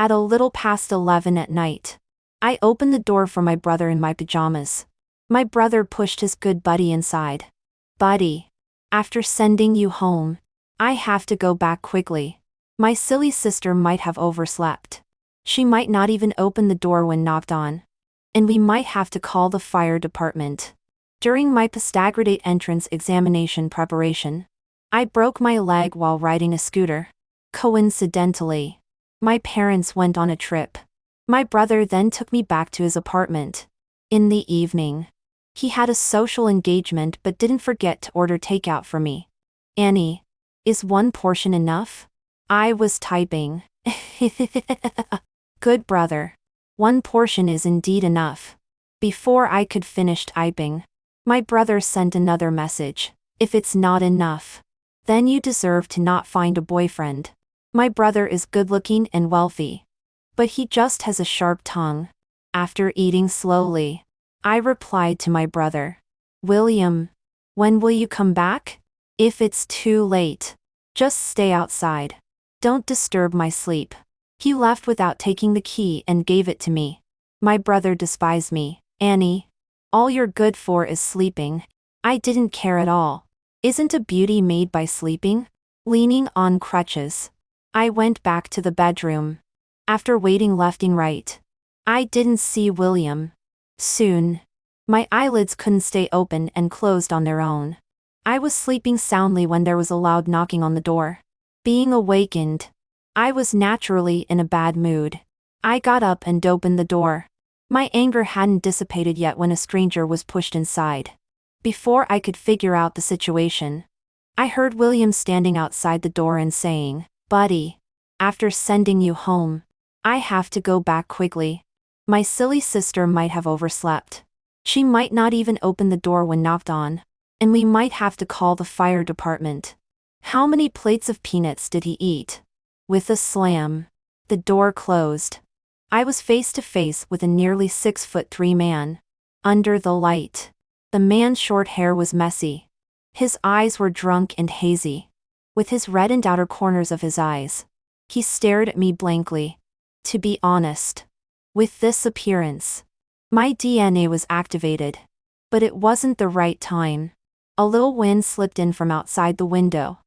At a little past 11 at night, I opened the door for my brother in my pajamas. My brother pushed his good buddy inside. Buddy, after sending you home, I have to go back quickly. My silly sister might have overslept. She might not even open the door when knocked on. And we might have to call the fire department. During my postgraduate entrance examination preparation, I broke my leg while riding a scooter. Coincidentally, my parents went on a trip. My brother then took me back to his apartment. In the evening, he had a social engagement but didn't forget to order takeout for me. Annie, is one portion enough? I was typing. Good brother. One portion is indeed enough. Before I could finish typing, my brother sent another message. If it's not enough, then you deserve to not find a boyfriend. My brother is good-looking and wealthy, but he just has a sharp tongue. After eating slowly, I replied to my brother, William, when will you come back? If it's too late, just stay outside. Don't disturb my sleep. He left without taking the key and gave it to me. My brother despised me. Annie, all you're good for is sleeping. I didn't care at all. Isn't a beauty made by sleeping? Leaning on crutches, I went back to the bedroom. After waiting left and right, I didn't see William. Soon, my eyelids couldn't stay open and closed on their own. I was sleeping soundly when there was a loud knocking on the door. Being awakened, I was naturally in a bad mood. I got up and opened the door. My anger hadn't dissipated yet when a stranger was pushed inside. Before I could figure out the situation, I heard William standing outside the door and saying, Buddy, after sending you home, I have to go back quickly. My silly sister might have overslept. She might not even open the door when knocked on, and we might have to call the fire department. How many plates of peanuts did he eat? With a slam, the door closed. I was face to face with a nearly 6'3" man. Under the light, the man's short hair was messy. His eyes were drunk and hazy. With his reddened outer corners of his eyes, he stared at me blankly. To be honest, with this appearance, my DNA was activated. But it wasn't the right time. A little wind slipped in from outside the window.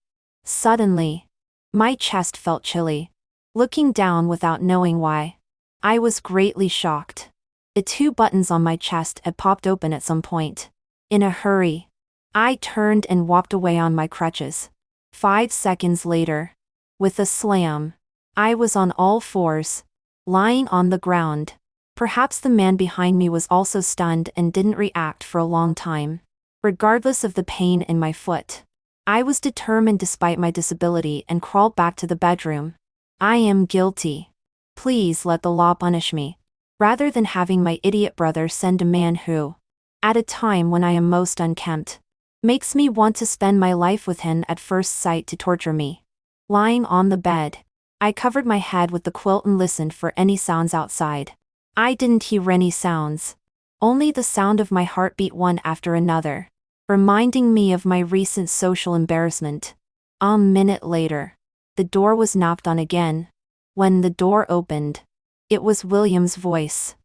Suddenly, my chest felt chilly. Looking down without knowing why, I was greatly shocked. The 2 buttons on my chest had popped open at some point. In a hurry, I turned and walked away on my crutches. 5 seconds later, with a slam, I was on all fours, lying on the ground. Perhaps the man behind me was also stunned and didn't react for a long time. Regardless of the pain in my foot, I was determined despite my disability and crawled back to the bedroom. I am guilty. Please let the law punish me, rather than having my idiot brother send a man who, at a time when I am most unkempt, makes me want to spend my life with him at first sight to torture me. Lying on the bed, I covered my head with the quilt and listened for any sounds outside. I didn't hear any sounds. Only the sound of my heartbeat one after another, reminding me of my recent social embarrassment. A minute later, the door was knocked on again. When the door opened, it was William's voice.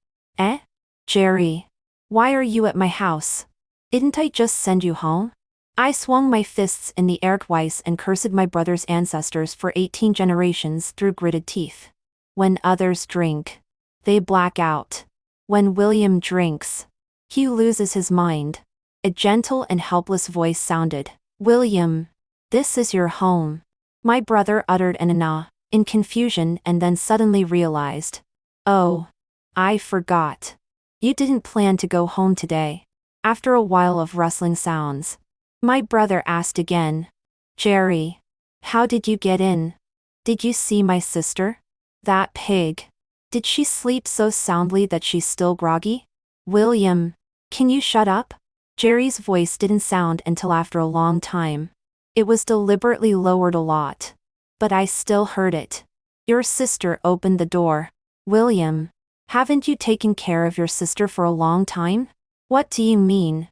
Jerry, why are you at my house? Didn't I just send you home? I swung my fists in the air twice and cursed my brother's ancestors for 18 generations through gritted teeth. When others drink, they black out. When William drinks, he loses his mind. A gentle and helpless voice sounded. William, this is your home. My brother uttered an "ah" in confusion and then suddenly realized. Oh, I forgot. You didn't plan to go home today. After a while of rustling sounds, my brother asked again. Jerry, how did you get in? Did you see my sister? That pig. Did she sleep so soundly that she's still groggy? William, can you shut up? Jerry's voice didn't sound until after a long time. It was deliberately lowered a lot, but I still heard it. Your sister opened the door. William, haven't you taken care of your sister for a long time? What do you mean?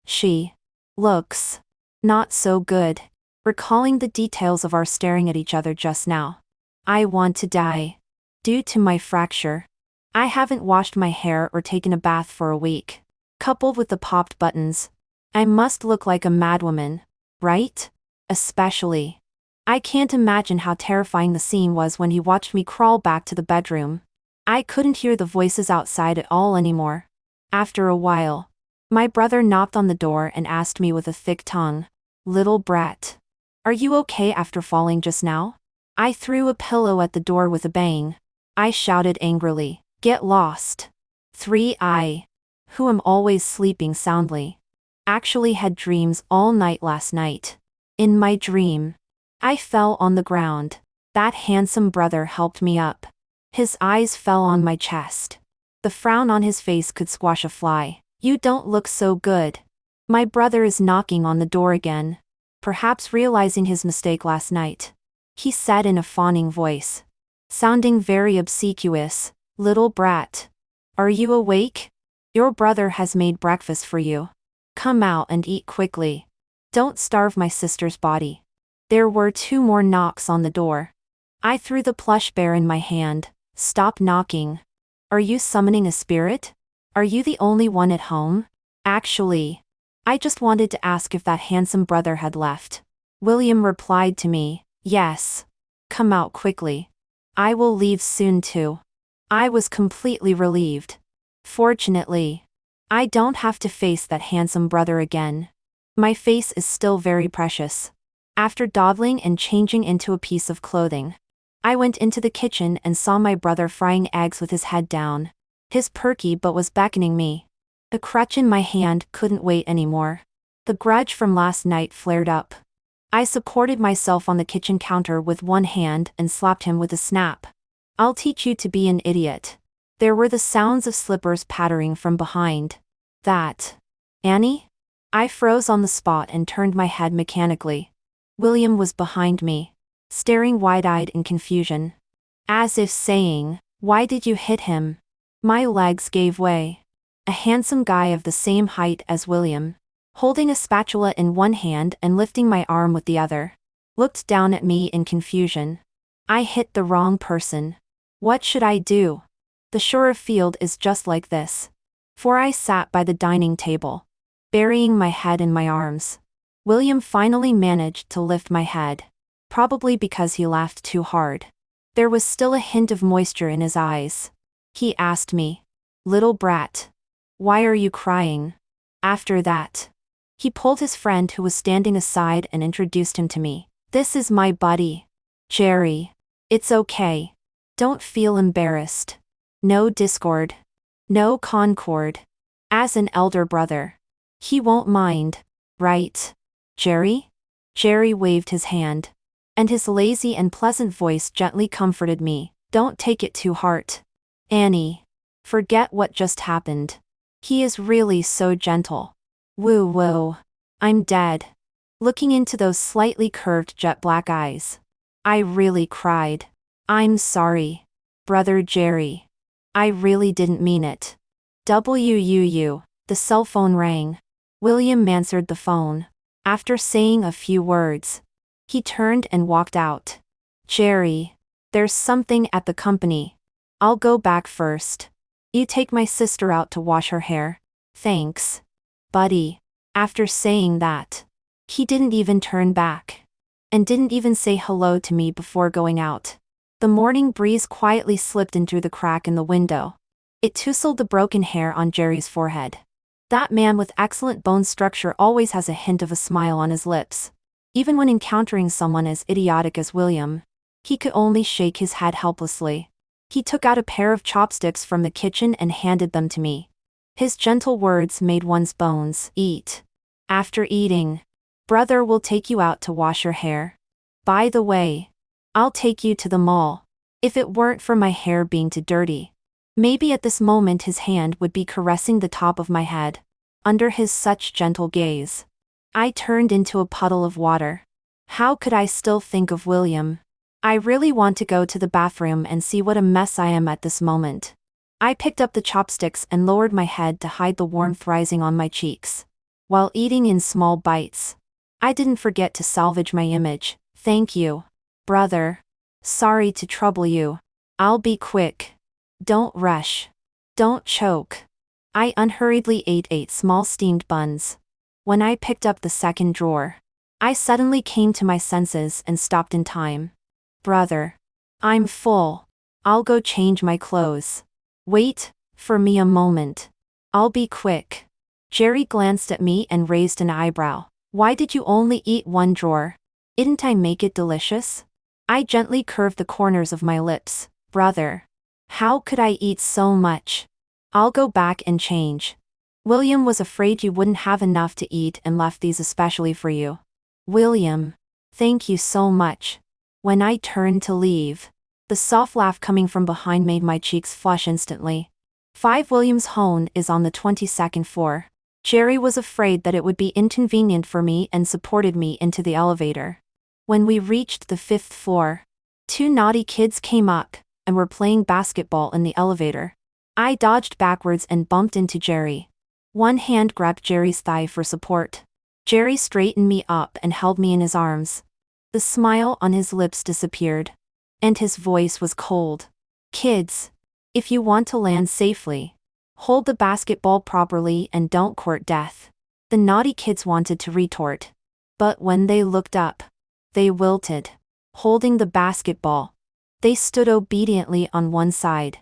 She looks not so good. Recalling the details of our staring at each other just now, I want to die. Due to my fracture, I haven't washed my hair or taken a bath for a week. Coupled with the popped buttons, I must look like a madwoman, right? Especially. I can't imagine how terrifying the scene was when he watched me crawl back to the bedroom. I couldn't hear the voices outside at all anymore. After a while, my brother knocked on the door and asked me with a thick tongue, "Little brat, are you okay after falling just now?" I threw a pillow at the door with a bang. I shouted angrily, "Get lost." 3. I, who am always sleeping soundly, actually had dreams all night last night. In my dream, I fell on the ground. That handsome brother helped me up. His eyes fell on my chest. The frown on his face could squash a fly. "You don't look so good." My brother is knocking on the door again, perhaps realizing his mistake last night. He said in a fawning voice, sounding very obsequious, "Little brat, are you awake? Your brother has made breakfast for you. Come out and eat quickly. Don't starve my sister's body." There were 2 more knocks on the door. I threw the plush bear in my hand. "Stop knocking. Are you summoning a spirit? Are you the only one at home?" "Actually, I just wanted to ask if that handsome brother had left." William replied to me, "Yes. Come out quickly. I will leave soon too." I was completely relieved. Fortunately, I don't have to face that handsome brother again. My face is still very precious. After dawdling and changing into a piece of clothing, I went into the kitchen and saw my brother frying eggs with his head down. His perky butt was beckoning me. The crutch in my hand couldn't wait anymore. The grudge from last night flared up. I supported myself on the kitchen counter with one hand and slapped him with a snap. "I'll teach you to be an idiot." There were the sounds of slippers pattering from behind. "That Annie?" I froze on the spot and turned my head mechanically. William was behind me, staring wide-eyed in confusion, as if saying, "Why did you hit him?" My legs gave way. A handsome guy of the same height as William, holding a spatula in one hand and lifting my arm with the other, looked down at me in confusion. I hit the wrong person. What should I do? The Shore field is just like this. For I sat by the dining table, burying my head in my arms. William finally managed to lift my head, probably because he laughed too hard. There was still a hint of moisture in his eyes. He asked me, "Little brat, why are you crying?" After that, he pulled his friend who was standing aside and introduced him to me. "This is my buddy, Jerry. It's okay. Don't feel embarrassed. No discord. No concord. As an elder brother, he won't mind, right, Jerry?" Jerry waved his hand, and his lazy and pleasant voice gently comforted me. "Don't take it to heart, Annie. Forget what just happened. He is really so gentle." Woo woo. I'm dead. Looking into those slightly curved jet black eyes, I really cried. "I'm sorry, brother Jerry. I really didn't mean it." The cell phone rang. William answered the phone. After saying a few words, he turned and walked out. "Jerry, there's something at the company. I'll go back first. You take my sister out to wash her hair." "Thanks, buddy." After saying that, he didn't even turn back, and didn't even say hello to me before going out. The morning breeze quietly slipped in through the crack in the window. It tousled the broken hair on Jerry's forehead. That man with excellent bone structure always has a hint of a smile on his lips. Even when encountering someone as idiotic as William, he could only shake his head helplessly. He took out a pair of chopsticks from the kitchen and handed them to me. His gentle words made one's bones eat. After eating, "Brother will take you out to wash your hair. By the way, I'll take you to the mall. If it weren't for my hair being too dirty." Maybe at this moment his hand would be caressing the top of my head. Under his such gentle gaze, I turned into a puddle of water. How could I still think of William? I really want to go to the bathroom and see what a mess I am at this moment. I picked up the chopsticks and lowered my head to hide the warmth rising on my cheeks. While eating in small bites, I didn't forget to salvage my image. "Thank you, brother. Sorry to trouble you. I'll be quick. Don't rush. Don't choke. I unhurriedly ate 8 small steamed buns. When I picked up the second drawer, I suddenly came to my senses and stopped in time. Brother. I'm full. I'll go change my clothes. Wait for me a moment. I'll be quick. Jerry glanced at me and raised an eyebrow. Why did you only eat one drawer? Didn't I make it delicious? I gently curved the corners of my lips. Brother. How could I eat so much? I'll go back and change. William was afraid you wouldn't have enough to eat and left these especially for you. William. Thank you so much. When I turned to leave, the soft laugh coming from behind made my cheeks flush instantly. 5 Williams Hone is on the 22nd floor. Jerry was afraid that it would be inconvenient for me and supported me into the elevator. When we reached the 5th floor, 2 naughty kids came up and were playing basketball in the elevator. I dodged backwards and bumped into Jerry. One hand grabbed Jerry's thigh for support. Jerry straightened me up and held me in his arms. The smile on his lips disappeared, and his voice was cold. Kids, if you want to land safely, hold the basketball properly and don't court death. The naughty kids wanted to retort, but when they looked up, they wilted. Holding the basketball, they stood obediently on one side.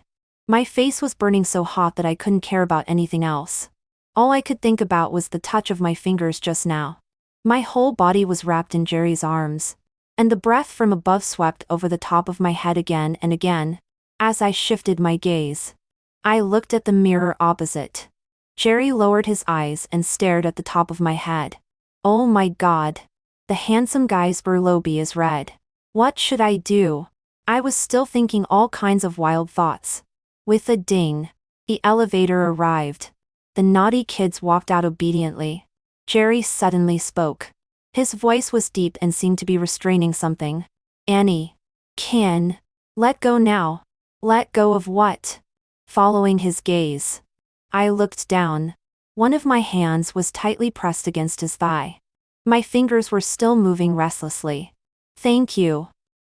My face was burning so hot that I couldn't care about anything else. All I could think about was the touch of my fingers just now. My whole body was wrapped in Jerry's arms, and the breath from above swept over the top of my head again and again. As I shifted my gaze, I looked at the mirror opposite. Jerry lowered his eyes and stared at the top of my head. Oh my God. The handsome guy's burlobie is red. What should I do? I was still thinking all kinds of wild thoughts. With a ding, the elevator arrived. The naughty kids walked out obediently. Jerry suddenly spoke. His voice was deep and seemed to be restraining something. Annie. Can. Let go now. Let go of what? Following his gaze, I looked down. One of my hands was tightly pressed against his thigh. My fingers were still moving restlessly. Thank you.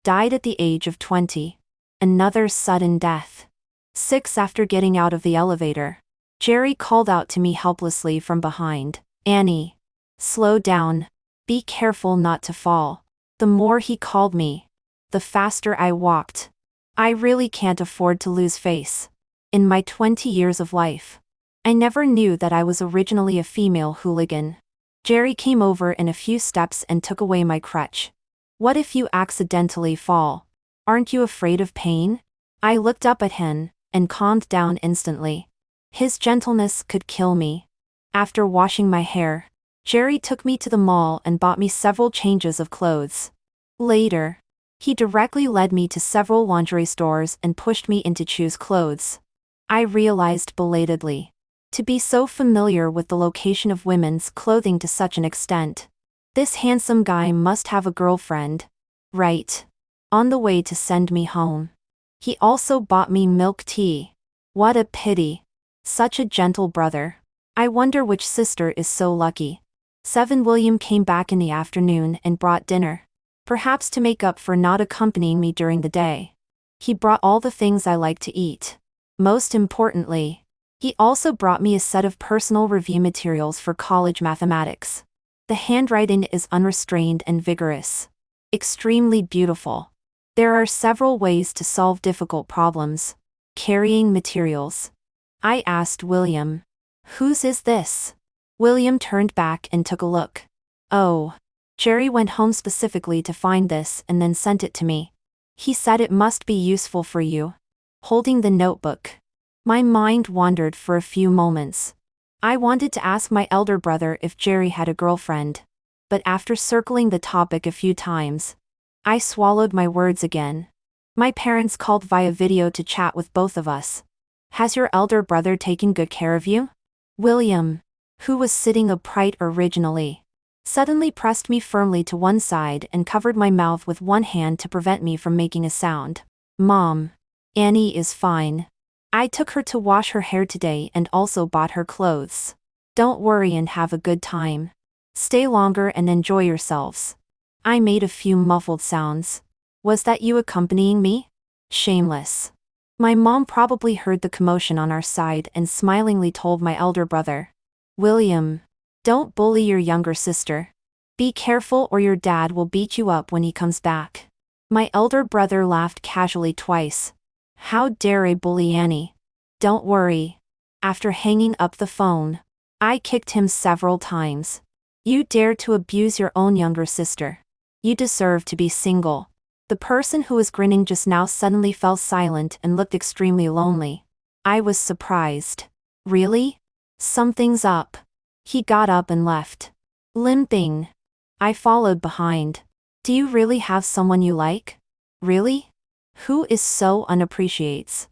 Died at the age of 20. Another sudden death. 6 after getting out of the elevator, Jerry called out to me helplessly from behind. Annie. Slow down. Be careful not to fall. The more he called me, the faster I walked. I really can't afford to lose face. In my 20 years of life, I never knew that I was originally a female hooligan. Jerry came over in a few steps and took away my crutch. What if you accidentally fall? Aren't you afraid of pain? I looked up at him and calmed down instantly. His gentleness could kill me. After washing my hair, Jerry took me to the mall and bought me several changes of clothes. Later, he directly led me to several lingerie stores and pushed me in to choose clothes. I realized belatedly, to be so familiar with the location of women's clothing to such an extent. This handsome guy must have a girlfriend. Right. On the way to send me home. He also bought me milk tea. What a pity. Such a gentle brother. I wonder which sister is so lucky. 7 William came back in the afternoon and brought dinner. Perhaps to make up for not accompanying me during the day. He brought all the things I like to eat. Most importantly, he also brought me a set of personal review materials for college mathematics. The handwriting is unrestrained and vigorous. Extremely beautiful. There are several ways to solve difficult problems. Carrying materials. I asked William. Whose is this? William turned back and took a look. Oh. Jerry went home specifically to find this and then sent it to me. He said it must be useful for you. Holding the notebook, my mind wandered for a few moments. I wanted to ask my elder brother if Jerry had a girlfriend, but after circling the topic a few times, I swallowed my words again. My parents called via video to chat with both of us. Has your elder brother taken good care of you? William, who was sitting upright originally, suddenly pressed me firmly to one side and covered my mouth with one hand to prevent me from making a sound. Mom. Annie is fine. I took her to wash her hair today and also bought her clothes. Don't worry and have a good time. Stay longer and enjoy yourselves. I made a few muffled sounds. Was that you accompanying me? Shameless. My mom probably heard the commotion on our side and smilingly told my elder brother, "William, don't bully your younger sister. Be careful or your dad will beat you up when he comes back." My elder brother laughed casually twice. "How dare I bully Annie? Don't worry." After hanging up the phone, I kicked him several times. "You dare to abuse your own younger sister. You deserve to be single." The person who was grinning just now suddenly fell silent and looked extremely lonely. I was surprised. "Really? Something's up." He got up and left, limping. I followed behind. "Do you really have someone you like? Really? Who is so unappreciates?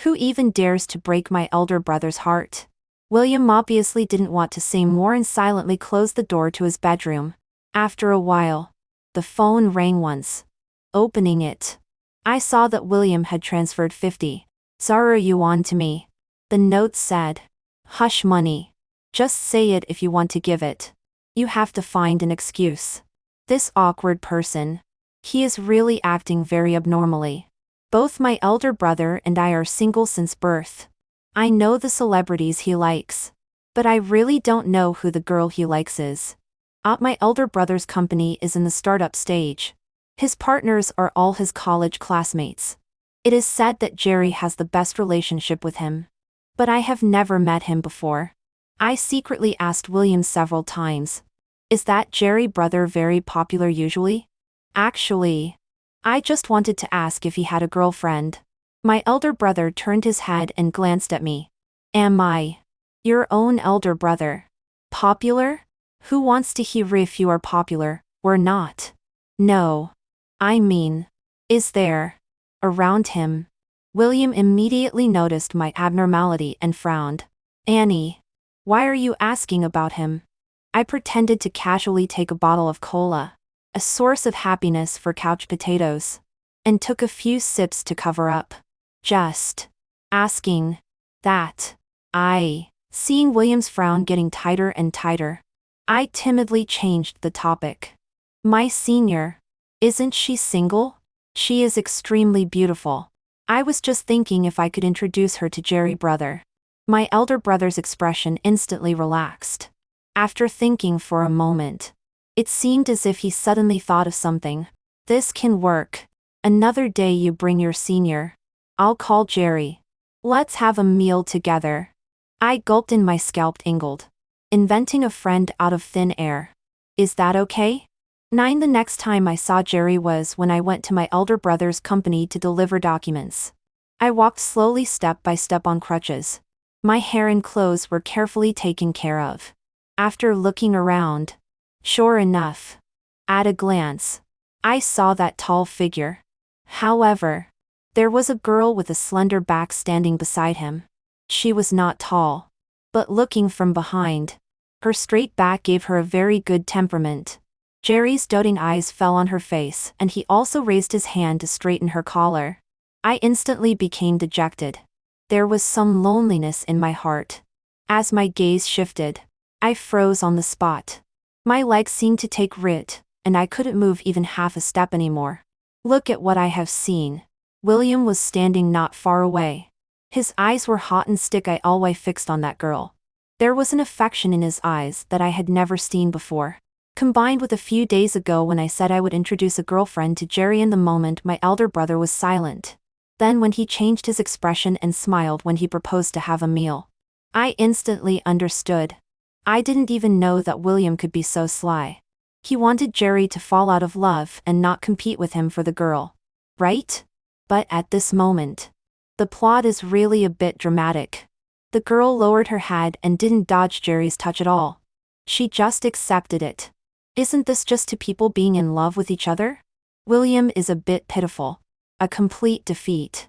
Who even dares to break my elder brother's heart?" William obviously didn't want to say more and silently closed the door to his bedroom. After a while, the phone rang once. Opening it, I saw that William had transferred 50 Zara yuan to me. The note said, "Hush money. Just say it if you want to give it. You have to find an excuse." This awkward person. He is really acting very abnormally. Both my elder brother and I are single since birth. I know the celebrities he likes, but I really don't know who the girl he likes is. My elder brother's company is in the startup stage. His partners are all his college classmates. It is said that Jerry has the best relationship with him. But I have never met him before. I secretly asked William several times, "Is that Jerry brother very popular usually?" "Actually, I just wanted to ask if he had a girlfriend." My elder brother turned his head and glanced at me. "Am I your own elder brother? Popular? Who wants to hear if you are popular, or not?" "No. I mean, is there around him?" William immediately noticed my abnormality and frowned. "Annie, why are you asking about him?" I pretended to casually take a bottle of cola, a source of happiness for couch potatoes, and took a few sips to cover up. "Just asking that." Seeing William's frown getting tighter and tighter, I timidly changed the topic. "My senior. Isn't she single? She is extremely beautiful. I was just thinking if I could introduce her to Jerry brother." My elder brother's expression instantly relaxed. After thinking for a moment, it seemed as if he suddenly thought of something. "This can work. Another day you bring your senior. I'll call Jerry. Let's have a meal together." I gulped and my scalp tingled. Inventing a friend out of thin air. Is that okay? The next time I saw Jerry was when I went to my elder brother's company to deliver documents. I walked slowly step by step on crutches. My hair and clothes were carefully taken care of. After looking around, sure enough, at a glance, I saw that tall figure. However, there was a girl with a slender back standing beside him. She was not tall, but looking from behind, her straight back gave her a very good temperament. Jerry's doting eyes fell on her face and he also raised his hand to straighten her collar. I instantly became dejected. There was some loneliness in my heart. As my gaze shifted, I froze on the spot. My legs seemed to take writ, and I couldn't move even half a step anymore. "Look at what I have seen." William was standing not far away. His eyes were hot and stick-eye always fixed on that girl. There was an affection in his eyes that I had never seen before. Combined with a few days ago when I said I would introduce a girlfriend to Jerry in the moment my elder brother was silent. Then when he changed his expression and smiled when he proposed to have a meal. I instantly understood. I didn't even know that William could be so sly. He wanted Jerry to fall out of love and not compete with him for the girl. Right? But at this moment, the plot is really a bit dramatic. The girl lowered her head and didn't dodge Jerry's touch at all. She just accepted it. Isn't this just two people being in love with each other? William is a bit pitiful. A complete defeat.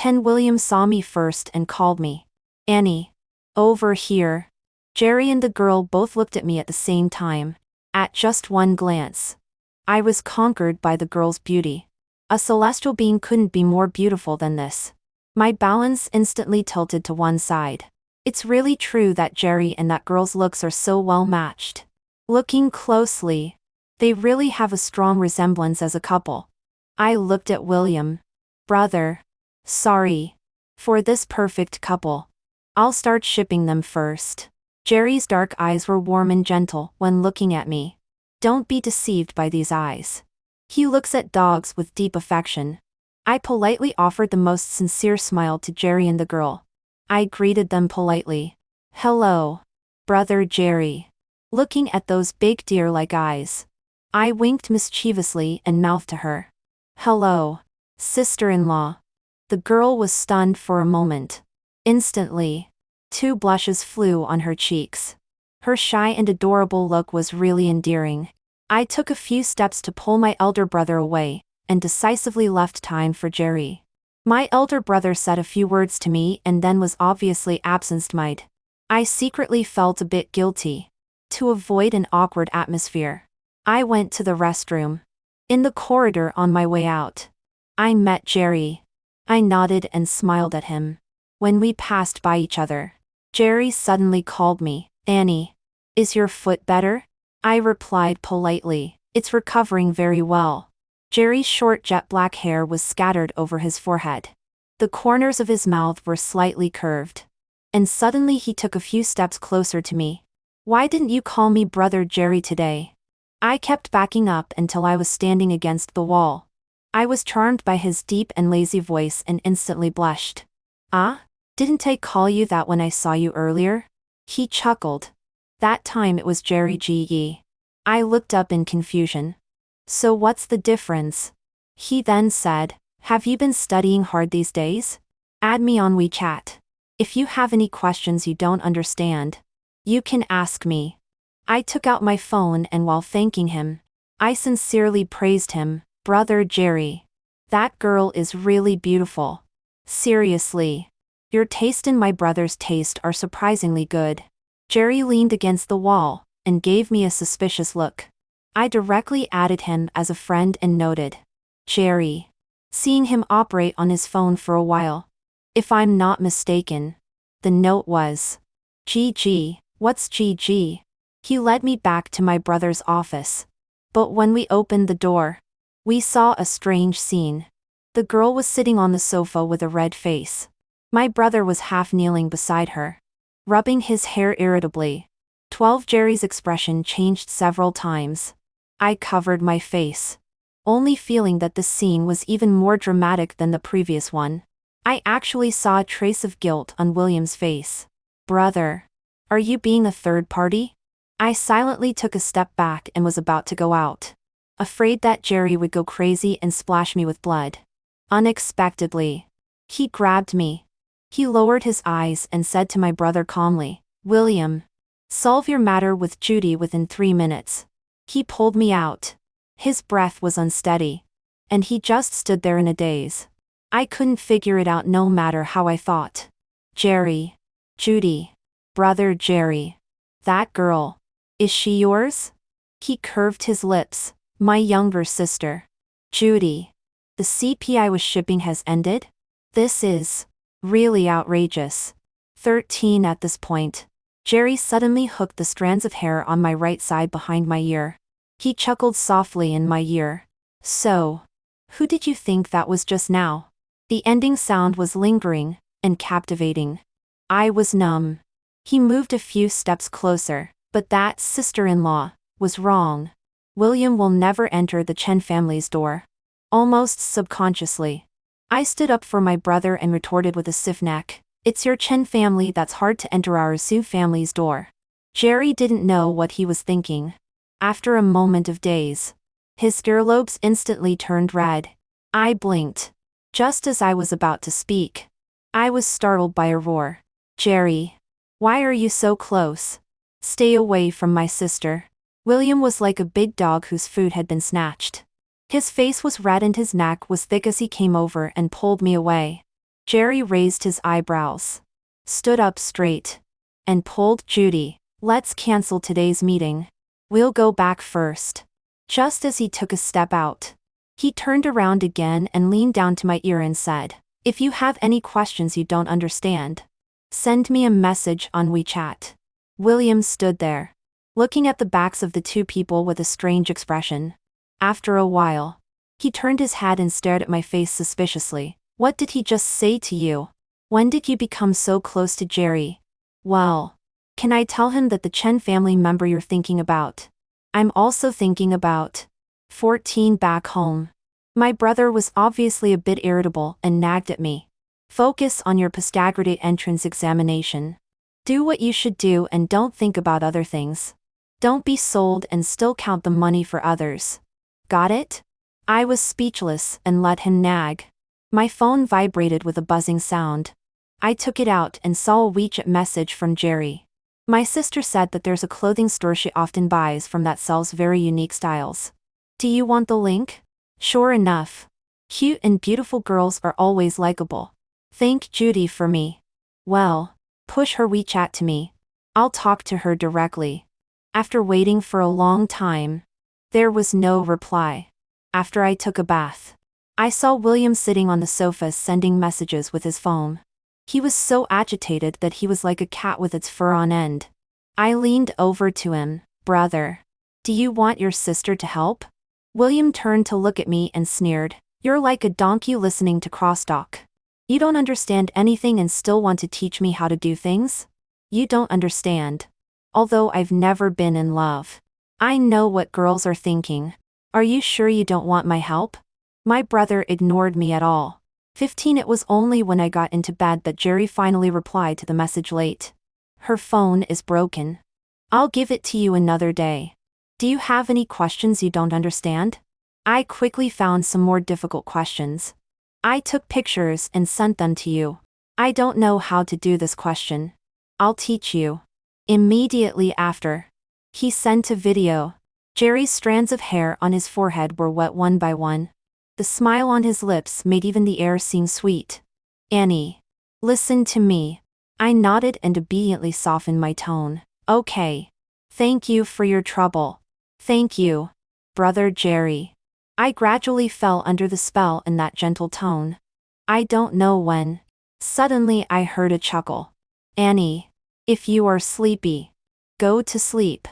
William saw me first and called me. "Annie. Over here." Jerry and the girl both looked at me at the same time. At just one glance, I was conquered by the girl's beauty. A celestial being couldn't be more beautiful than this. My balance instantly tilted to one side. It's really true that Jerry and that girl's looks are so well matched. Looking closely, they really have a strong resemblance as a couple. I looked at William. "Brother. Sorry. For this perfect couple. I'll start shipping them first. Jerry's dark eyes were warm and gentle when looking at me. Don't be deceived by these eyes. He looks at dogs with deep affection. I politely offered the most sincere smile to Jerry and the girl. I greeted them politely. Hello, brother Jerry. Looking at those big deer-like eyes. I winked mischievously and mouthed to her. Hello, sister-in-law. The girl was stunned for a moment. Instantly, 2 blushes flew on her cheeks. Her shy and adorable look was really endearing. I took a few steps to pull my elder brother away, and decisively left time for Jerry. My elder brother said a few words to me and then was obviously absent-minded. I secretly felt a bit guilty. To avoid an awkward atmosphere, I went to the restroom. In the corridor on my way out, I met Jerry. I nodded and smiled at him. When we passed by each other, Jerry suddenly called me, Annie. Is your foot better? I replied politely, it's recovering very well. Jerry's short jet black hair was scattered over his forehead. The corners of his mouth were slightly curved. And suddenly he took a few steps closer to me. Why didn't you call me brother Jerry today? I kept backing up until I was standing against the wall. I was charmed by his deep and lazy voice and instantly blushed. Ah? Didn't I call you that when I saw you earlier? He chuckled. That time it was Jerry G.E. I looked up in confusion. So what's the difference? He then said, have you been studying hard these days? Add me on WeChat. If you have any questions you don't understand, you can ask me. I took out my phone and while thanking him, I sincerely praised him, brother Jerry. That girl is really beautiful. Seriously. Your taste and my brother's taste are surprisingly good. Jerry leaned against the wall and gave me a suspicious look. I directly added him as a friend and noted, Jerry. Seeing him operate on his phone for a while. If I'm not mistaken, the note was, GG, what's GG? He led me back to my brother's office. But when we opened the door, we saw a strange scene. The girl was sitting on the sofa with a red face. My brother was half kneeling beside her, rubbing his hair irritably. 12 Jerry's expression changed several times. I covered my face, only feeling that the scene was even more dramatic than the previous one. I actually saw a trace of guilt on William's face. Brother, are you being a third party? I silently took a step back and was about to go out, afraid that Jerry would go crazy and splash me with blood. Unexpectedly, he grabbed me. He lowered his eyes and said to my brother calmly, William, solve your matter with Judy within 3 minutes. He pulled me out. His breath was unsteady, and he just stood there in a daze. I couldn't figure it out no matter how I thought. Jerry. Judy. Brother Jerry. That girl. Is she yours? He curved his lips. My younger sister. Judy. The CP I was shipping has ended? This is really outrageous. 13 at this point. Jerry suddenly hooked the strands of hair on my right side behind my ear. He chuckled softly in my ear. So, who did you think that was just now? The ending sound was lingering and captivating. I was numb. He moved a few steps closer, but that sister-in-law was wrong. William will never enter the Chen family's door. Almost subconsciously, I stood up for my brother and retorted with a stiff neck. It's your Chen family that's hard to enter our Su family's door. Jerry didn't know what he was thinking. After a moment of daze, his earlobes instantly turned red. I blinked. Just as I was about to speak, I was startled by a roar. Jerry, why are you so close? Stay away from my sister. William was like a big dog whose food had been snatched. His face was red and his neck was thick as he came over and pulled me away. Jerry raised his eyebrows, stood up straight, and pulled Judy. Let's cancel today's meeting. We'll go back first. Just as he took a step out, he turned around again and leaned down to my ear and said, if you have any questions you don't understand, send me a message on WeChat. William stood there, looking at the backs of the 2 people with a strange expression. After a while, he turned his head and stared at my face suspiciously. What did he just say to you? When did you become so close to Jerry? Well, can I tell him that the Chen family member you're thinking about? I'm also thinking about 14 back home. My brother was obviously a bit irritable and nagged at me. Focus on your postgraduate entrance examination. Do what you should do and don't think about other things. Don't be sold and still count the money for others. Got it? I was speechless and let him nag. My phone vibrated with a buzzing sound. I took it out and saw a WeChat message from Jerry. My sister said that there's a clothing store she often buys from that sells very unique styles. Do you want the link? Sure enough. Cute and beautiful girls are always likable. Thank Judy for me. Well, push her WeChat to me. I'll talk to her directly. After waiting for a long time, there was no reply. After I took a bath, I saw William sitting on the sofa sending messages with his phone. He was so agitated that he was like a cat with its fur on end. I leaned over to him. Brother, do you want your sister to help? William turned to look at me and sneered. You're like a donkey listening to crosstalk. You don't understand anything and still want to teach me how to do things? You don't understand. Although I've never been in love, I know what girls are thinking. Are you sure you don't want my help? My brother ignored me at all. 15. It was only when I got into bed that Jerry finally replied to the message late. Her phone is broken. I'll give it to you another day. Do you have any questions you don't understand? I quickly found some more difficult questions. I took pictures and sent them to you. I don't know how to do this question. I'll teach you. Immediately after, he sent a video. Jerry's strands of hair on his forehead were wet one by one. The smile on his lips made even the air seem sweet. Annie, listen to me. I nodded and obediently softened my tone. Okay. Thank you for your trouble. Thank you, brother Jerry. I gradually fell under the spell in that gentle tone. I don't know when. Suddenly I heard a chuckle. Annie, if you are sleepy, go to sleep.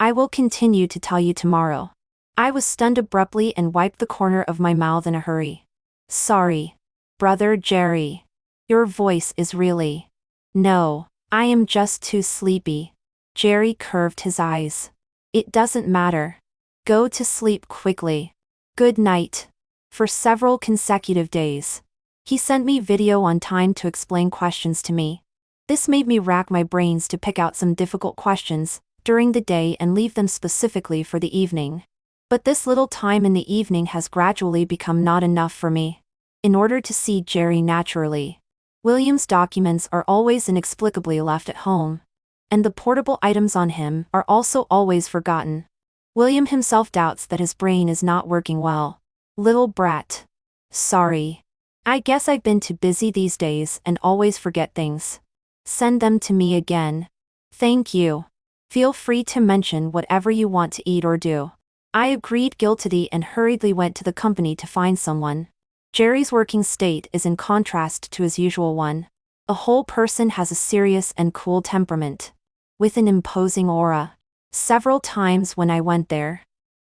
I will continue to tell you tomorrow. I was stunned abruptly and wiped the corner of my mouth in a hurry. Sorry, brother Jerry. Your voice is really... No, I am just too sleepy. Jerry curved his eyes. It doesn't matter. Go to sleep quickly. Good night. For several consecutive days, he sent me video on time to explain questions to me. This made me rack my brains to pick out some difficult questions during the day and leave them specifically for the evening. But this little time in the evening has gradually become not enough for me. In order to see Jerry naturally, William's documents are always inexplicably left at home. And the portable items on him are also always forgotten. William himself doubts that his brain is not working well. Little brat. Sorry. I guess I've been too busy these days and always forget things. Send them to me again. Thank you. Feel free to mention whatever you want to eat or do. I agreed guiltily and hurriedly went to the company to find someone. Jerry's working state is in contrast to his usual one. A whole person has a serious and cool temperament, with an imposing aura. Several times when I went there,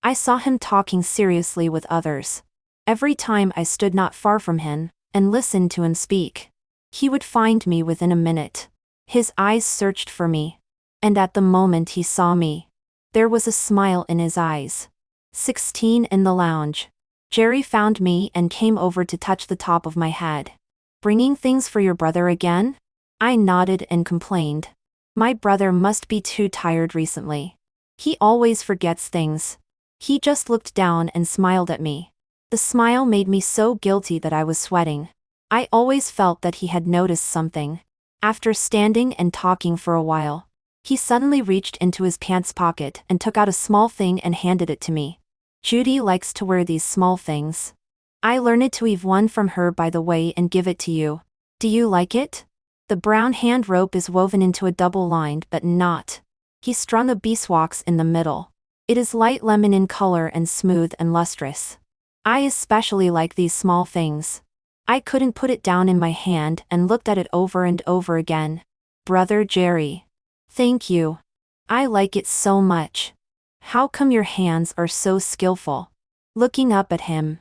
I saw him talking seriously with others. Every time I stood not far from him and listened to him speak, he would find me within a minute. His eyes searched for me, and at the moment he saw me, there was a smile in his eyes. 16. In the lounge, Jerry found me and came over to touch the top of my head. Bringing things for your brother again? I nodded and complained. My brother must be too tired recently. He always forgets things. He just looked down and smiled at me. The smile made me so guilty that I was sweating. I always felt that he had noticed something. After standing and talking for a while, he suddenly reached into his pants pocket and took out a small thing and handed it to me. Judy likes to wear these small things. I learned to weave one from her by the way and give it to you. Do you like it? The brown hand rope is woven into a double-lined but knot. He strung a beeswax in the middle. It is light lemon in color and smooth and lustrous. I especially like these small things. I couldn't put it down in my hand and looked at it over and over again. Brother Jerry. Thank you. I like it so much. How come your hands are so skillful? Looking up at him,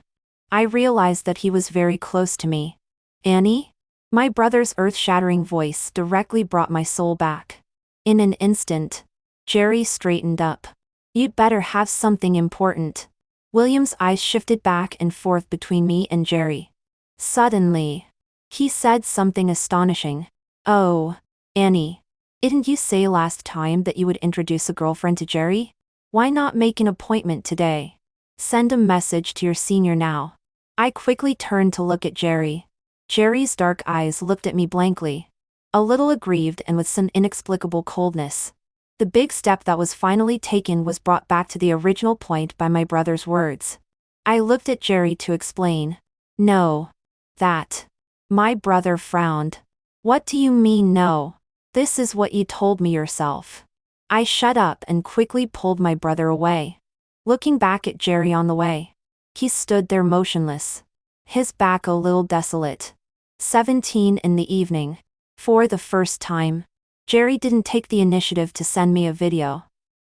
I realized that he was very close to me. Annie? My brother's earth-shattering voice directly brought my soul back. In an instant, Jerry straightened up. You'd better have something important. William's eyes shifted back and forth between me and Jerry. Suddenly, he said something astonishing. Oh, Annie. Didn't you say last time that you would introduce a girlfriend to Jerry? Why not make an appointment today? Send a message to your senior now. I quickly turned to look at Jerry. Jerry's dark eyes looked at me blankly, a little aggrieved and with some inexplicable coldness. The big step that was finally taken was brought back to the original point by my brother's words. I looked at Jerry to explain. No. That. My brother frowned. What do you mean no? This is what you told me yourself. I shut up and quickly pulled my brother away. Looking back at Jerry on the way. He stood there motionless, his back a little desolate. 17 in the evening. For the first time, Jerry didn't take the initiative to send me a video.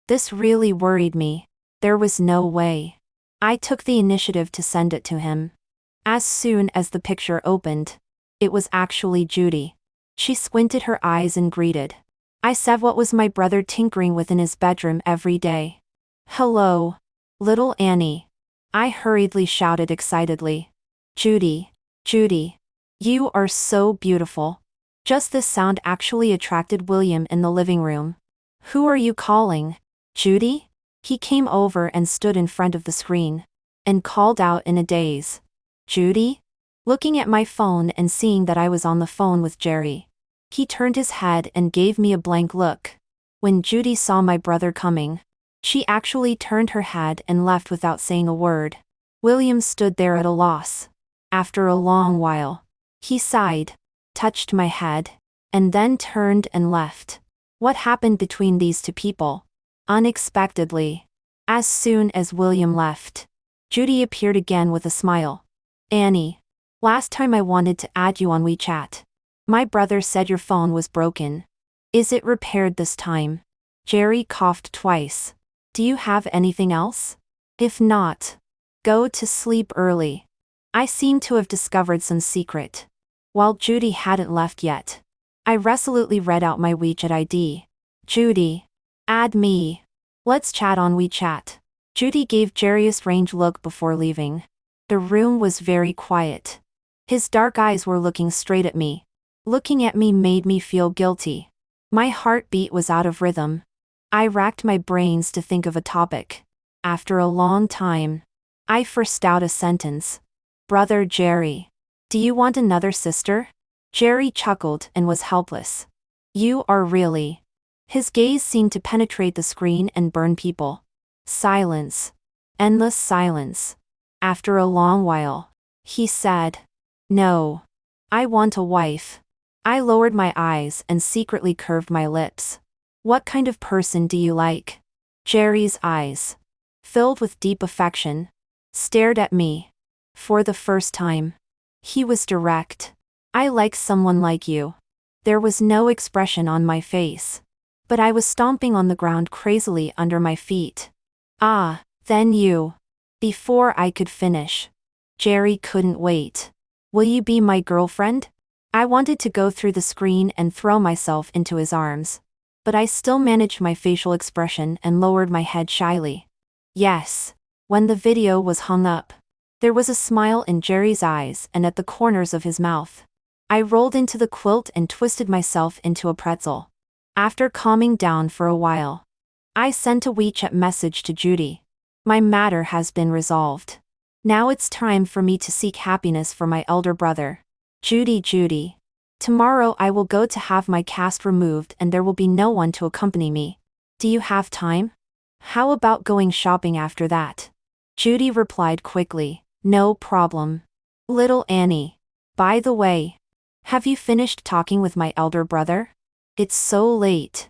This really worried me. There was no way. I took the initiative to send it to him. As soon as the picture opened, it was actually Judy. She squinted her eyes and greeted. I said what was my brother tinkering with in his bedroom every day. Hello, little Annie. I hurriedly shouted excitedly. Judy, Judy. You are so beautiful. Just this sound actually attracted William in the living room. Who are you calling? Judy? He came over and stood in front of the screen, and called out in a daze. Judy? Looking at my phone and seeing that I was on the phone with Jerry, he turned his head and gave me a blank look. When Judy saw my brother coming, she actually turned her head and left without saying a word. William stood there at a loss. After a long while, he sighed, touched my head, and then turned and left. What happened between these two people? Unexpectedly, as soon as William left, Judy appeared again with a smile. Annie. Last time I wanted to add you on WeChat. My brother said your phone was broken. Is it repaired this time? Jerry coughed twice. Do you have anything else? If not, go to sleep early. I seem to have discovered some secret. While Judy hadn't left yet, I resolutely read out my WeChat ID. Judy. Add me. Let's chat on WeChat. Judy gave Jerry a strange look before leaving. The room was very quiet. His dark eyes were looking straight at me. Looking at me made me feel guilty. My heartbeat was out of rhythm. I racked my brains to think of a topic. After a long time, I forced out a sentence. Brother Jerry. Do you want another sister? Jerry chuckled and was helpless. You are really. His gaze seemed to penetrate the screen and burn people. Silence. Endless silence. After a long while, he said, No. I want a wife. I lowered my eyes and secretly curved my lips. What kind of person do you like? Jerry's eyes, filled with deep affection, stared at me. For the first time, he was direct. I like someone like you. There was no expression on my face, but I was stomping on the ground crazily under my feet. Ah, then you. Before I could finish, Jerry couldn't wait. Will you be my girlfriend? I wanted to go through the screen and throw myself into his arms, but I still managed my facial expression and lowered my head shyly. Yes. When the video was hung up, there was a smile in Jerry's eyes and at the corners of his mouth. I rolled into the quilt and twisted myself into a pretzel. After calming down for a while, I sent a WeChat message to Judy. My matter has been resolved. Now it's time for me to seek happiness for my elder brother. Judy. Tomorrow I will go to have my cast removed and there will be no one to accompany me. Do you have time? How about going shopping after that? Judy replied quickly, No problem. Little Annie. By the way, have you finished talking with my elder brother? It's so late.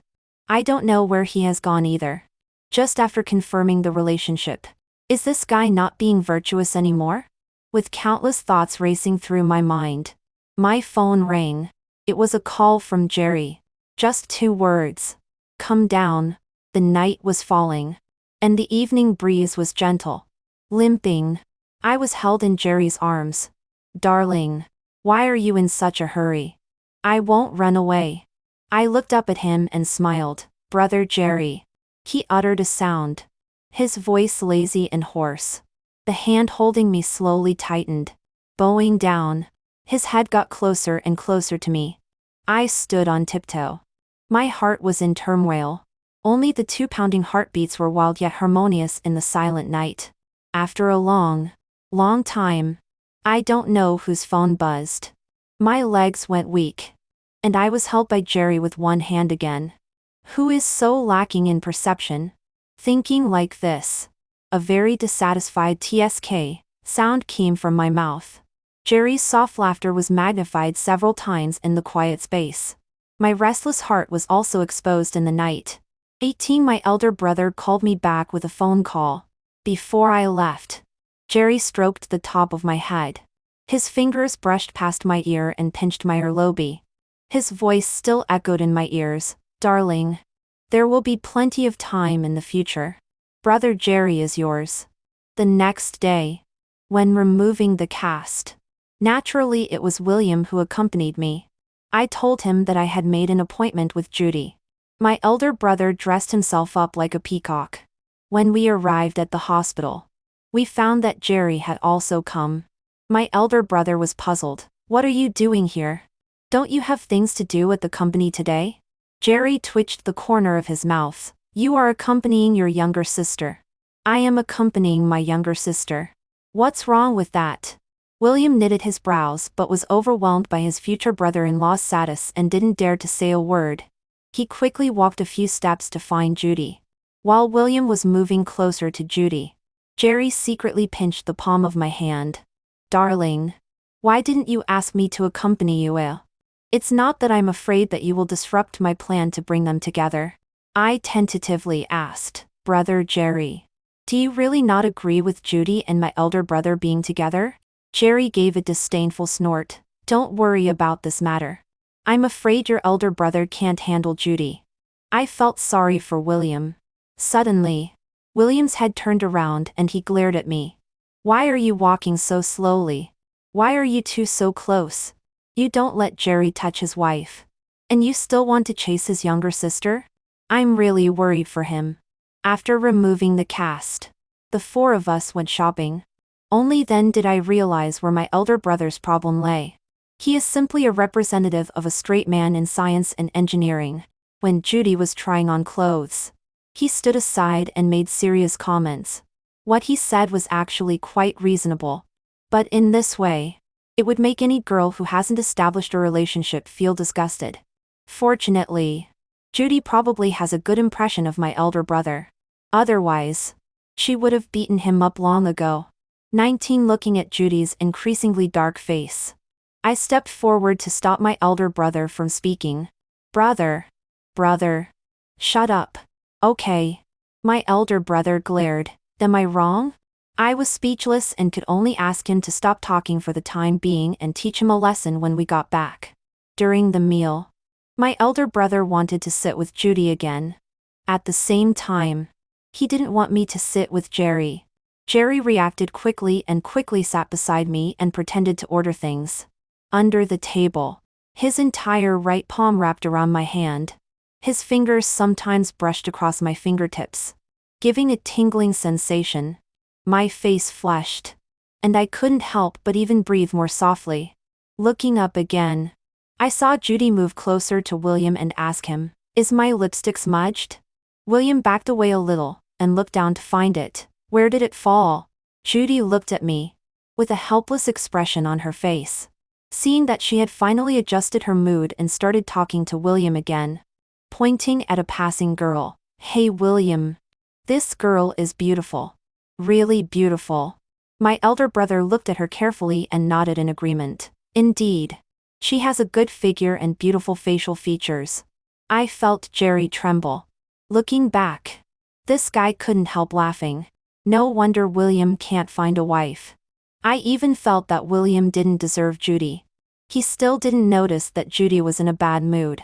I don't know where he has gone either. Just after confirming the relationship. Is this guy not being virtuous anymore? With countless thoughts racing through my mind, my phone rang. It was a call from Jerry. Just 2 words. Come down. The night was falling, and the evening breeze was gentle. Limping, I was held in Jerry's arms. Darling, Why are you in such a hurry? I won't run away. I looked up at him and smiled. Brother Jerry. He uttered a sound. His voice lazy and hoarse. The hand holding me slowly tightened. Bowing down. His head got closer and closer to me. I stood on tiptoe. My heart was in turmoil. Only the 2 pounding heartbeats were wild yet harmonious in the silent night. After a long time, I don't know whose phone buzzed. My legs went weak. And I was held by Jerry with one hand again. Who is so lacking in perception? Thinking like this. A very dissatisfied TSK sound came from my mouth. Jerry's soft laughter was magnified several times in the quiet space. My restless heart was also exposed in the night. 18 My elder brother called me back with a phone call. Before I left, Jerry stroked the top of my head. His fingers brushed past my ear and pinched my earlobe. His voice still echoed in my ears. Darling, there will be plenty of time in the future. Brother Jerry is yours. The next day, when removing the cast, naturally it was William who accompanied me. I told him that I had made an appointment with Judy. My elder brother dressed himself up like a peacock. When we arrived at the hospital, we found that Jerry had also come. My elder brother was puzzled. What are you doing here? Don't you have things to do at the company today? Jerry twitched the corner of his mouth. You are accompanying your younger sister. I am accompanying my younger sister. What's wrong with that? William knitted his brows but was overwhelmed by his future brother-in-law's status and didn't dare to say a word. He quickly walked a few steps to find Judy. While William was moving closer to Judy, Jerry secretly pinched the palm of my hand. Darling, why didn't you ask me to accompany you? It's not that I'm afraid that you will disrupt my plan to bring them together. I tentatively asked. Brother Jerry, do you really not agree with Judy and my elder brother being together? Jerry gave a disdainful snort. Don't worry about this matter. I'm afraid your elder brother can't handle Judy. I felt sorry for William. Suddenly, William's head turned around and he glared at me. Why are you walking so slowly? Why are you two so close? You don't let Jerry touch his wife. And you still want to chase his younger sister? I'm really worried for him. After removing the cast, the 4 of us went shopping. Only then did I realize where my elder brother's problem lay. He is simply a representative of a straight man in science and engineering. When Judy was trying on clothes, he stood aside and made serious comments. What he said was actually quite reasonable. But in this way, it would make any girl who hasn't established a relationship feel disgusted. Fortunately, Judy probably has a good impression of my elder brother. Otherwise, she would have beaten him up long ago. 19 Looking at Judy's increasingly dark face, I stepped forward to stop my elder brother from speaking. Brother, shut up. Okay. My elder brother glared. Am I wrong? I was speechless and could only ask him to stop talking for the time being and teach him a lesson when we got back. During the meal, my elder brother wanted to sit with Judy again. At the same time, he didn't want me to sit with Jerry. Jerry reacted quickly and quickly sat beside me and pretended to order things. Under the table, his entire right palm wrapped around my hand. His fingers sometimes brushed across my fingertips, giving a tingling sensation. My face flushed, and I couldn't help but even breathe more softly. Looking up again, I saw Judy move closer to William and ask him, "Is my lipstick smudged?" William backed away a little and looked down to find it. Where did it fall? Judy looked at me, with a helpless expression on her face. Seeing that she had finally adjusted her mood and started talking to William again, pointing at a passing girl. Hey William, this girl is beautiful. Really beautiful. My elder brother looked at her carefully and nodded in agreement. Indeed. She has a good figure and beautiful facial features. I felt Jerry tremble. Looking back, this guy couldn't help laughing. No wonder William can't find a wife. I even felt that William didn't deserve Judy. He still didn't notice that Judy was in a bad mood.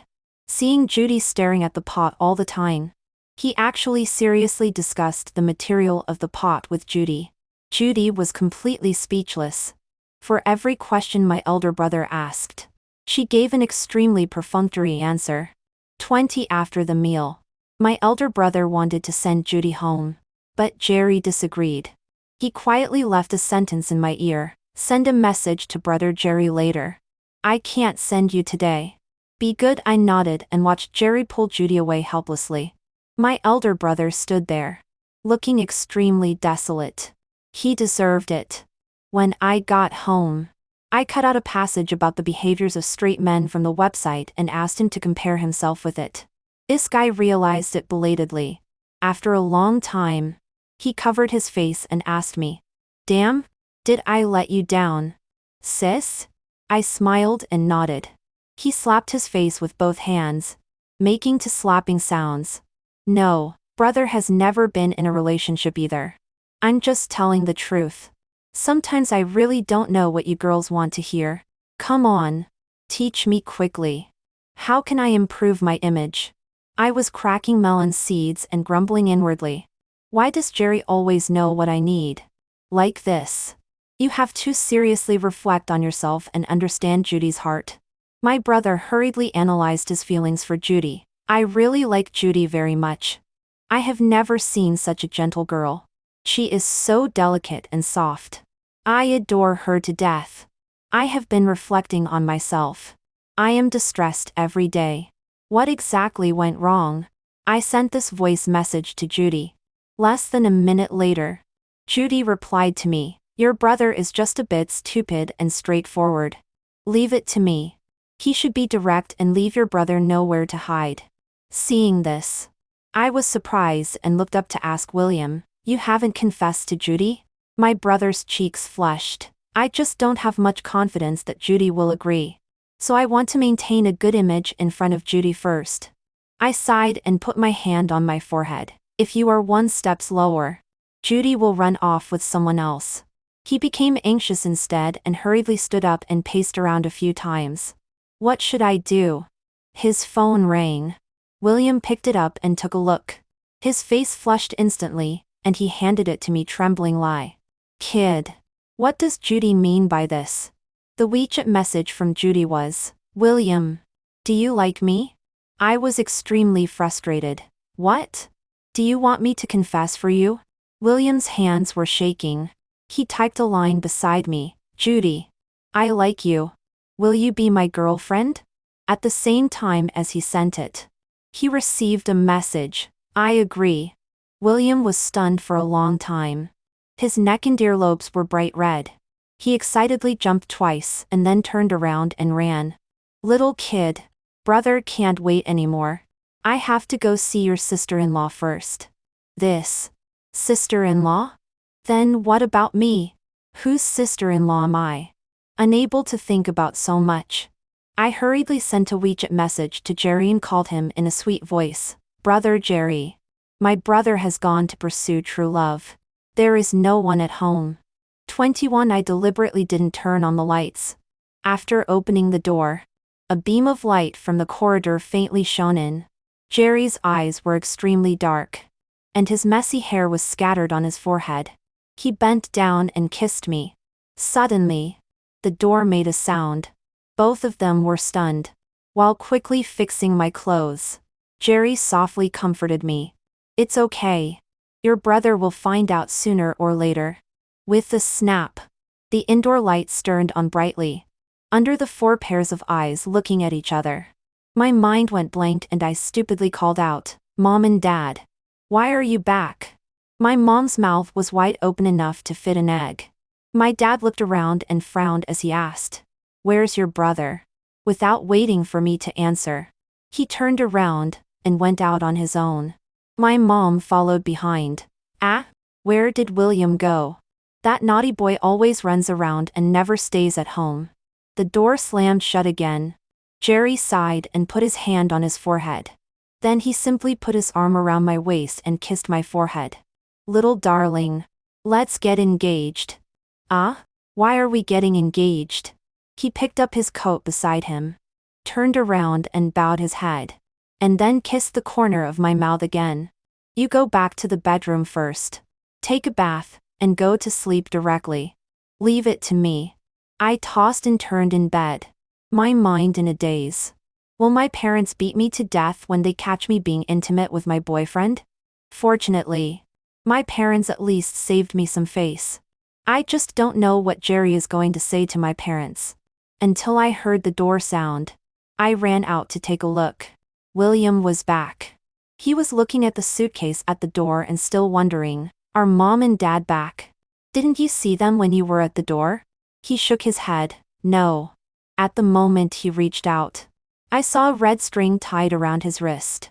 Seeing Judy staring at the pot all the time, he actually seriously discussed the material of the pot with Judy. Judy was completely speechless. For every question my elder brother asked, she gave an extremely perfunctory answer. 20 after the meal. My elder brother wanted to send Judy home, but Jerry disagreed. He quietly left a sentence in my ear: send a message to brother Jerry later. I can't send you today. Be good. I nodded and watched Jerry pull Judy away helplessly. My elder brother stood there, looking extremely desolate. He deserved it. When I got home, I cut out a passage about the behaviors of straight men from the website and asked him to compare himself with it. This guy realized it belatedly. After a long time, he covered his face and asked me, "Damn, did I let you down, sis?" I smiled and nodded. He slapped his face with both hands, making two slapping sounds. No, brother has never been in a relationship either. I'm just telling the truth. Sometimes I really don't know what you girls want to hear. Come on. Teach me quickly. How can I improve my image? I was cracking melon seeds and grumbling inwardly. Why does Jerry always know what I need? Like this. You have to seriously reflect on yourself and understand Judy's heart. My brother hurriedly analyzed his feelings for Judy. I really like Judy very much. I have never seen such a gentle girl. She is so delicate and soft. I adore her to death. I have been reflecting on myself. I am distressed every day. What exactly went wrong? I sent this voice message to Judy. Less than a minute later, Judy replied to me, "Your brother is just a bit stupid and straightforward. Leave it to me. He should be direct and leave your brother nowhere to hide." Seeing this, I was surprised and looked up to ask William, "You haven't confessed to Judy?" My brother's cheeks flushed. I just don't have much confidence that Judy will agree. So I want to maintain a good image in front of Judy first. I sighed and put my hand on my forehead. If you are one step slower, Judy will run off with someone else. He became anxious instead and hurriedly stood up and paced around a few times. What should I do? His phone rang. William picked it up and took a look. His face flushed instantly, and he handed it to me trembling. Kid. What does Judy mean by this? The WeChat message from Judy was, "William, do you like me?" I was extremely frustrated. What? Do you want me to confess for you? William's hands were shaking. He typed a line beside me, "Judy, I like you. Will you be my girlfriend?" At the same time as he sent it, he received a message, "I agree." William was stunned for a long time. His neck and earlobes were bright red. He excitedly jumped twice and then turned around and ran. Little kid. Brother can't wait anymore. I have to go see your sister-in-law first. This. Sister-in-law? Then what about me? Whose sister-in-law am I? Unable to think about so much, I hurriedly sent a WeChat message to Jerry and called him in a sweet voice. "Brother Jerry. My brother has gone to pursue true love. There is no one at home." 21 I deliberately didn't turn on the lights. After opening the door, a beam of light from the corridor faintly shone in. Jerry's eyes were extremely dark, and his messy hair was scattered on his forehead. He bent down and kissed me. Suddenly, the door made a sound. Both of them were stunned. While quickly fixing my clothes, Jerry softly comforted me. "It's okay. Your brother will find out sooner or later." With a snap, the indoor lights turned on brightly, under the 4 pairs of eyes looking at each other. My mind went blank and I stupidly called out, "Mom and Dad. Why are you back?" My mom's mouth was wide open enough to fit an egg. My dad looked around and frowned as he asked, "Where's your brother?" Without waiting for me to answer, he turned around and went out on his own. My mom followed behind. Where did William go? That naughty boy always runs around and never stays at home. The door slammed shut again. Jerry sighed and put his hand on his forehead. Then he simply put his arm around my waist and kissed my forehead. "Little darling. Let's get engaged." Why are we getting engaged? He picked up his coat beside him, turned around and bowed his head, and then kissed the corner of my mouth again. "You go back to the bedroom first. Take a bath, and go to sleep directly. Leave it to me." I tossed and turned in bed, my mind in a daze. Will my parents beat me to death when they catch me being intimate with my boyfriend? Fortunately, my parents at least saved me some face. I just don't know what Jerry is going to say to my parents. Until I heard the door sound. I ran out to take a look. William was back. He was looking at the suitcase at the door and still wondering, are Mom and Dad back? Didn't you see them when you were at the door? He shook his head, no. At the moment he reached out, I saw a red string tied around his wrist.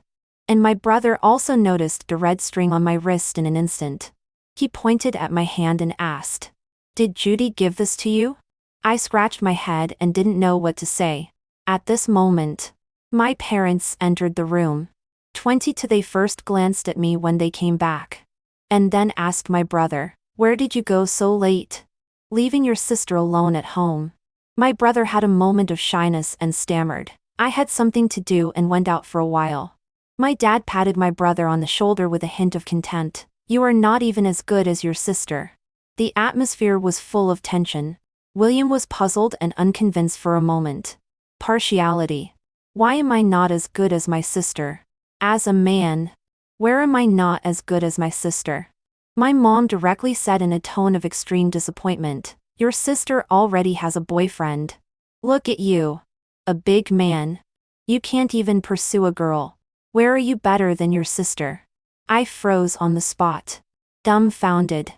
And my brother also noticed the red string on my wrist in an instant. He pointed at my hand and asked, "Did Judy give this to you?" I scratched my head and didn't know what to say. At this moment, my parents entered the room. 20 to they first glanced at me when they came back. And then asked my brother, "Where did you go so late? Leaving your sister alone at home?" My brother had a moment of shyness and stammered, "I had something to do and went out for a while." My dad patted my brother on the shoulder with a hint of contempt. "You are not even as good as your sister." The atmosphere was full of tension. William was puzzled and unconvinced for a moment. Partiality. Why am I not as good as my sister? As a man, where am I not as good as my sister? My mom directly said in a tone of extreme disappointment, "Your sister already has a boyfriend. Look at you. A big man. You can't even pursue a girl. Where are you better than your sister?" I froze on the spot. Dumbfounded.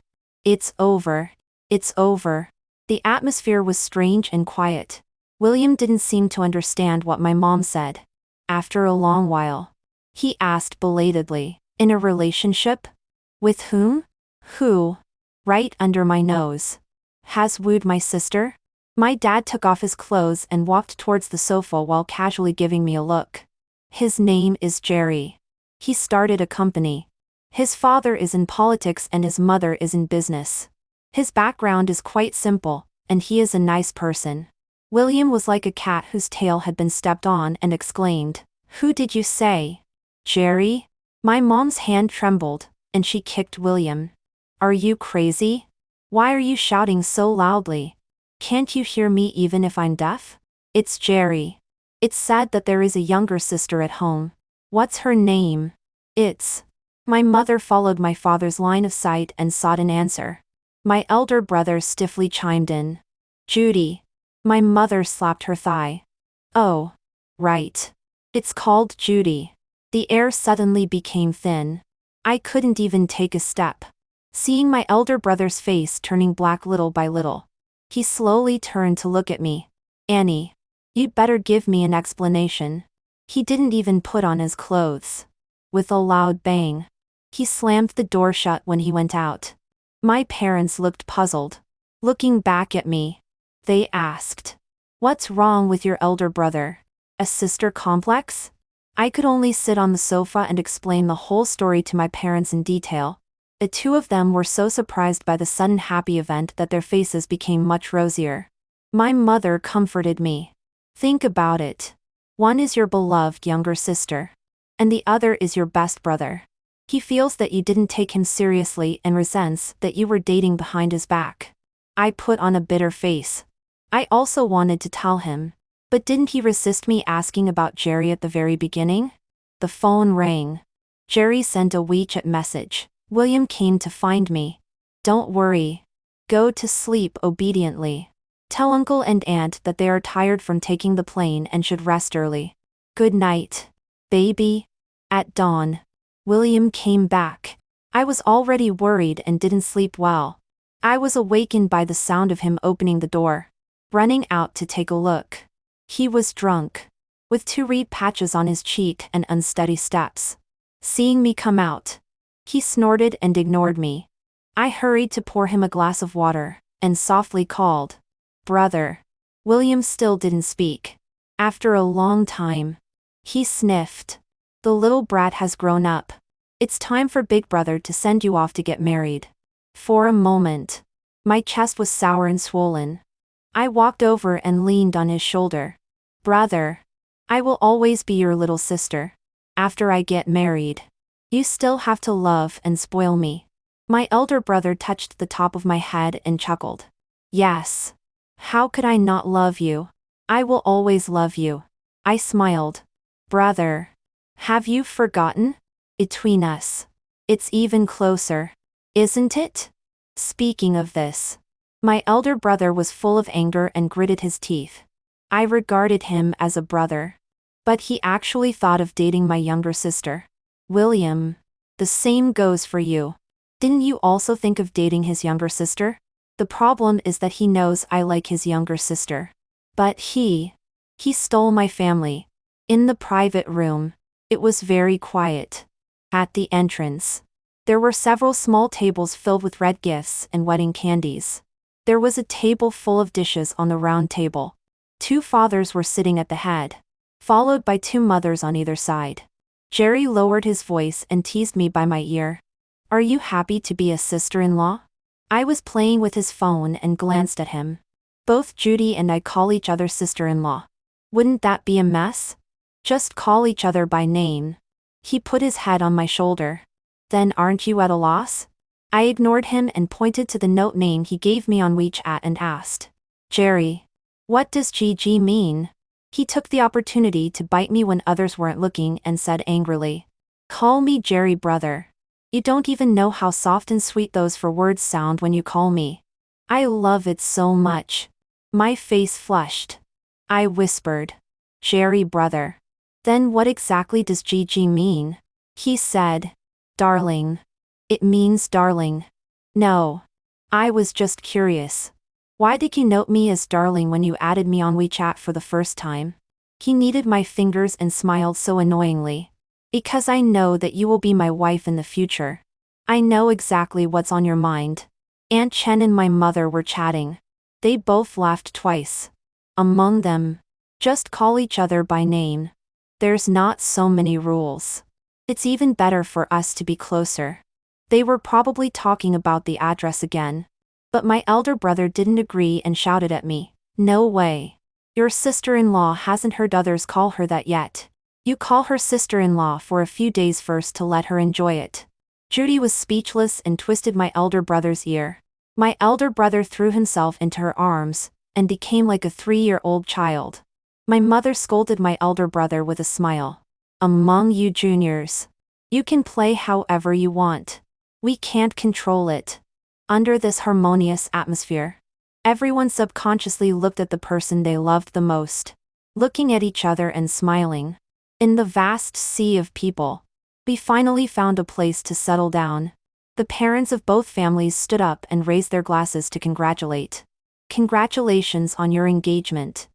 It's over. It's over. The atmosphere was strange and quiet. William didn't seem to understand what my mom said. After a long while, he asked belatedly, "In a relationship? With whom? Who?" Right under my nose. "Has wooed my sister?" My dad took off his clothes and walked towards the sofa while casually giving me a look. "His name is Jerry. He started a company. His father is in politics and his mother is in business. His background is quite simple, and he is a nice person." William was like a cat whose tail had been stepped on and exclaimed, "Who did you say? Jerry?" My mom's hand trembled, and she kicked William. "Are you crazy? Why are you shouting so loudly? Can't you hear me even if I'm deaf? It's Jerry. It's said that there is a younger sister at home. What's her name?" "It's..." My mother followed my father's line of sight and sought an answer. My elder brother stiffly chimed in. "Judy." My mother slapped her thigh. "Oh. Right. It's called Judy." The air suddenly became thin. I couldn't even take a step. Seeing my elder brother's face turning black little by little, he slowly turned to look at me. "Annie, you'd better give me an explanation." He didn't even put on his clothes. With a loud bang, he slammed the door shut when he went out. My parents looked puzzled. Looking back at me, they asked, "What's wrong with your elder brother? A sister complex?" I could only sit on the sofa and explain the whole story to my parents in detail. The two of them were so surprised by the sudden happy event that their faces became much rosier. My mother comforted me. "Think about it. One is your beloved younger sister, and the other is your best brother. He feels that you didn't take him seriously and resents that you were dating behind his back." I put on a bitter face. I also wanted to tell him. But didn't he resist me asking about Jerry at the very beginning? The phone rang. Jerry sent a WeChat message. "William came to find me. Don't worry. Go to sleep obediently. Tell Uncle and Aunt that they are tired from taking the plane and should rest early. Good night, baby." At dawn, William came back. I was already worried and didn't sleep well. I was awakened by the sound of him opening the door. Running out to take a look. He was drunk, with 2 red patches on his cheek and unsteady steps. Seeing me come out, he snorted and ignored me. I hurried to pour him a glass of water, and softly called, "Brother." William still didn't speak. After a long time, he sniffed. "The little brat has grown up. It's time for Big Brother to send you off to get married." For a moment, my chest was sour and swollen. I walked over and leaned on his shoulder. "Brother, I will always be your little sister. After I get married, you still have to love and spoil me." My elder brother touched the top of my head and chuckled. "Yes. How could I not love you? I will always love you. I smiled. Brother. Have you forgotten? Between us. It's even closer. Isn't it? Speaking of this. My elder brother was full of anger and gritted his teeth. I regarded him as a brother. But he actually thought of dating my younger sister. William. The same goes for you. Didn't you also think of dating his younger sister? The problem is that he knows I like his younger sister. But he stole my family. In the private room. It was very quiet. At the entrance. There were several small tables filled with red gifts and wedding candies. There was a table full of dishes on the round table. 2 fathers were sitting at the head, followed by 2 mothers on either side. Jerry lowered his voice and teased me by my ear. Are you happy to be a sister-in-law? I was playing with his phone and glanced at him. Both Judy and I call each other sister-in-law. Wouldn't that be a mess? Just call each other by name. He put his head on my shoulder. Then aren't you at a loss? I ignored him and pointed to the note name he gave me on WeChat and asked. Jerry. What does GG mean? He took the opportunity to bite me when others weren't looking and said angrily. Call me Jerry, brother. You don't even know how soft and sweet those 4 words sound when you call me. I love it so much. My face flushed. I whispered. Jerry, brother. Then what exactly does GG mean? He said. Darling. It means darling. No. I was just curious. Why did you note me as darling when you added me on WeChat for the first time? He kneaded my fingers and smiled so annoyingly. Because I know that you will be my wife in the future. I know exactly what's on your mind. Aunt Chen and my mother were chatting. They both laughed twice. Among them. Just call each other by name. There's not so many rules. It's even better for us to be closer. They were probably talking about the address again. But my elder brother didn't agree and shouted at me. No way. Your sister-in-law hasn't heard others call her that yet. You call her sister-in-law for a few days first to let her enjoy it. Judy was speechless and twisted my elder brother's ear. My elder brother threw himself into her arms and became like a 3-year-old child. My mother scolded my elder brother with a smile. Among you juniors. You can play however you want. We can't control it. Under this harmonious atmosphere, everyone subconsciously looked at the person they loved the most, looking at each other and smiling. In the vast sea of people, we finally found a place to settle down. The parents of both families stood up and raised their glasses to congratulate. Congratulations on your engagement.